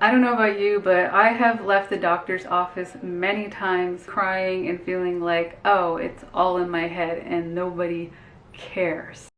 I don't know about you, but I have left the doctor's office many times crying and feeling like, oh, it's all in my head and nobody cares.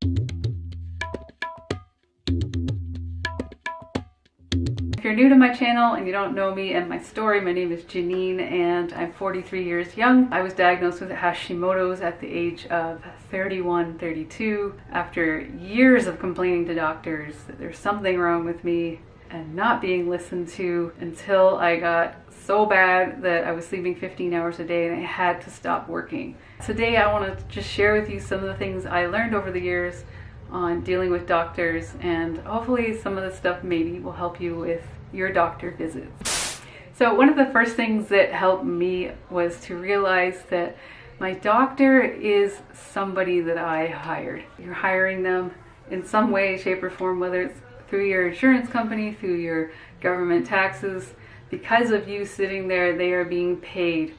If you're new to my channel and you don't know me and my story, my name is Janine and I'm 43 years young. I was diagnosed with Hashimoto's at the age of 31, 32. After years of complaining to doctors that there's something wrong with me and not being listened to, until I got so bad that I was sleeping 15 hours a day and I had to stop working. Today I want to just share with you some of the things I learned over the years on dealing with doctors, and hopefully some of the stuff maybe will help you with your doctor visits. So one of the first things that helped me was to realize that my doctor is somebody that I hired. You're hiring them in some way, shape, or form, whether it's through your insurance company, through your government taxes. Because of you sitting there, they are being paid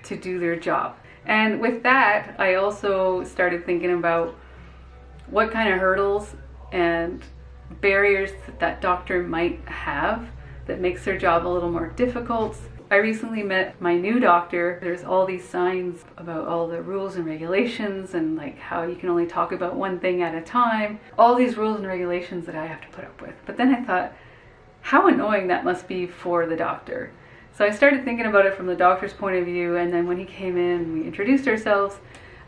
to do their job. And with that, I also started thinking about what kind of hurdles and barriers that doctor might have that makes their job a little more difficult. I recently met my new doctor. There's all these signs about all the rules and regulations and like how you can only talk about one thing at a time. All these rules and regulations that I have to put up with. But then I thought, how annoying that must be for the doctor. So I started thinking about it from the doctor's point of view, and then when he came in and we introduced ourselves,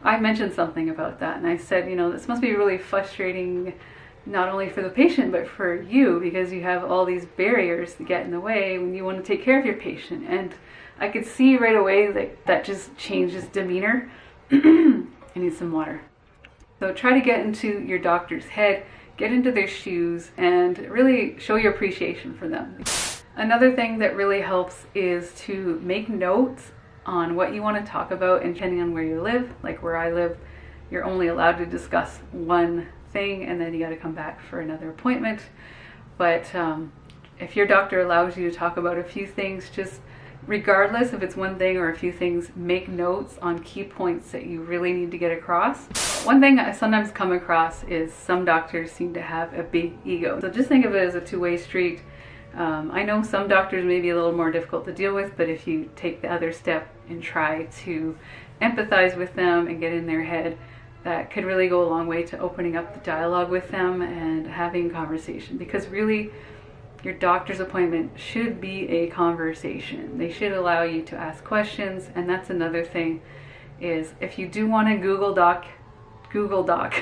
I mentioned something about that, and I said, you know, this must be really frustrating, not only for the patient, but for you, because you have all these barriers that get in the way when you want to take care of your patient. And I could see right away that that just changes demeanor. I need some water. So try to get into your doctor's head, get into their shoes, and really show your appreciation for them. Another thing that really helps is to make notes on what you want to talk about, and depending on where you live, like where I live, you're only allowed to discuss one thing and then you got to come back for another appointment. But if your doctor allows you to talk about a few things, just regardless if it's one thing or a few things, make notes on key points that you really need to get across. One thing I sometimes come across is some doctors seem to have a big ego. So just think of it as a two-way street. I know some doctors may be a little more difficult to deal with, but if you take the other step and try to empathize with them and get in their head, that could really go a long way to opening up the dialogue with them and having conversation. Because really, your doctor's appointment should be a conversation. They should allow you to ask questions, and that's another thing, is if you do want to Google Doc.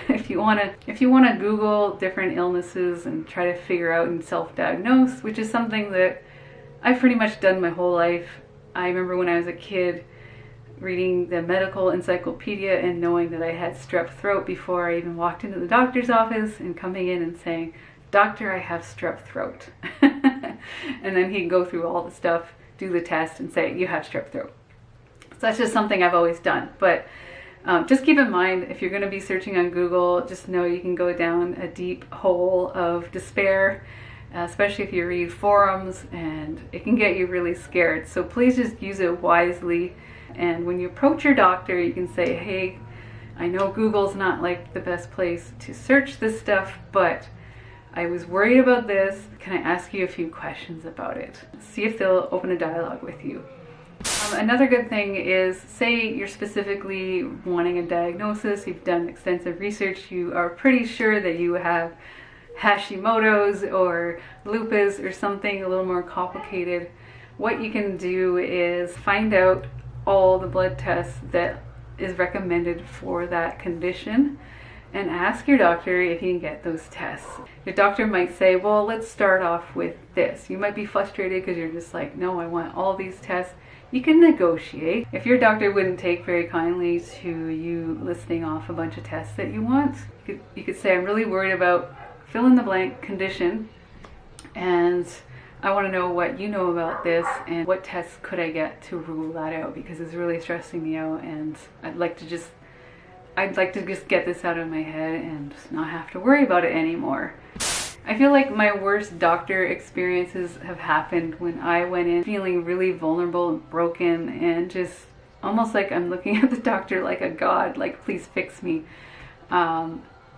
If you want to Google different illnesses and try to figure out and self-diagnose, which is something that I've pretty much done my whole life. I remember when I was a kid reading the medical encyclopedia and knowing that I had strep throat before I even walked into the doctor's office, and coming in and saying, "Doctor, I have strep throat." And then he'd go through all the stuff, do the test, and say, "You have strep throat." So that's just something I've always done. But just keep in mind, if you're going to be searching on Google, just know you can go down a deep hole of despair, especially if you read forums, and it can get you really scared. So please just use it wisely. And when you approach your doctor, you can say, "Hey, I know Google's not like the best place to search this stuff, but I was worried about this. Can I ask you a few questions about it?" See if they'll open a dialogue with you. Another good thing is, say you're specifically wanting a diagnosis, you've done extensive research, you are pretty sure that you have Hashimoto's or lupus or something a little more complicated. What you can do is find out all the blood tests that is recommended for that condition and ask your doctor if you can get those tests. Your doctor might say, well, let's start off with this. You might be frustrated because you're just like, no, I want all these tests. You can negotiate. If your doctor wouldn't take very kindly to you listing off a bunch of tests that you want, you could say, I'm really worried about fill in the blank condition, and I want to know what you know about this and what tests could I get to rule that out, because it's really stressing me out and I'd like to just get this out of my head and just not have to worry about it anymore. I feel like my worst doctor experiences have happened when I went in feeling really vulnerable and broken, and just almost like I'm looking at the doctor like a god, like, please fix me.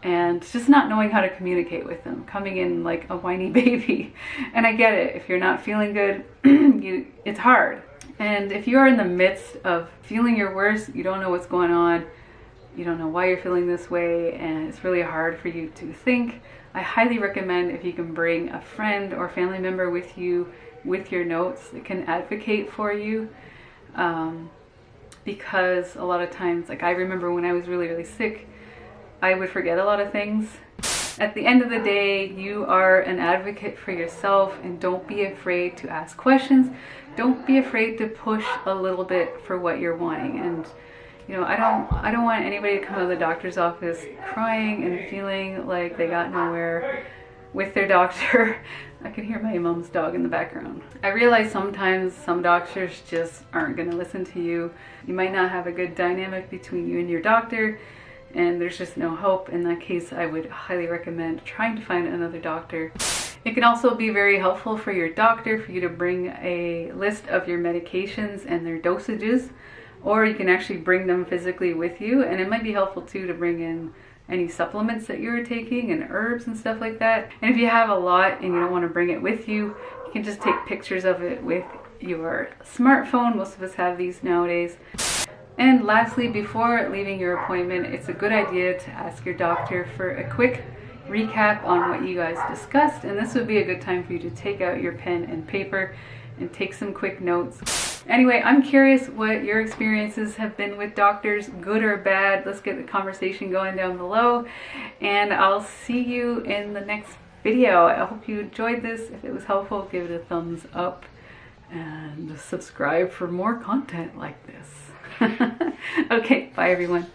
and just not knowing how to communicate with them, coming in like a whiny baby. And I get it, if you're not feeling good, it's hard. And if you're in the midst of feeling your worst, you don't know what's going on, you don't know why you're feeling this way, and it's really hard for you to think, I highly recommend if you can bring a friend or family member with you with your notes that can advocate for you. Because a lot of times, like I remember when I was really sick, I would forget a lot of things. At the end of the day, you are an advocate for yourself, and don't be afraid to ask questions. Don't be afraid to push a little bit for what you're wanting. And you know, I don't want anybody to come out of the doctor's office crying and feeling like they got nowhere with their doctor. I can hear my mom's dog in the background. I realize sometimes some doctors just aren't going to listen to you. You might not have a good dynamic between you and your doctor, and there's just no hope. In that case, I would highly recommend trying to find another doctor. It can also be very helpful for your doctor for you to bring a list of your medications and their dosages, or you can actually bring them physically with you. And it might be helpful too to bring in any supplements that you're taking and herbs and stuff like that. And if you have a lot and you don't want to bring it with you, you can just take pictures of it with your smartphone. Most of us have these nowadays. And lastly, before leaving your appointment, it's a good idea to ask your doctor for a quick recap on what you guys discussed. And this would be a good time for you to take out your pen and paper and take some quick notes. Anyway, I'm curious what your experiences have been with doctors, good or bad. Let's get the conversation going down below, and I'll see you in the next video. I hope you enjoyed this. If it was helpful, give it a thumbs up and subscribe for more content like this. Okay, bye everyone.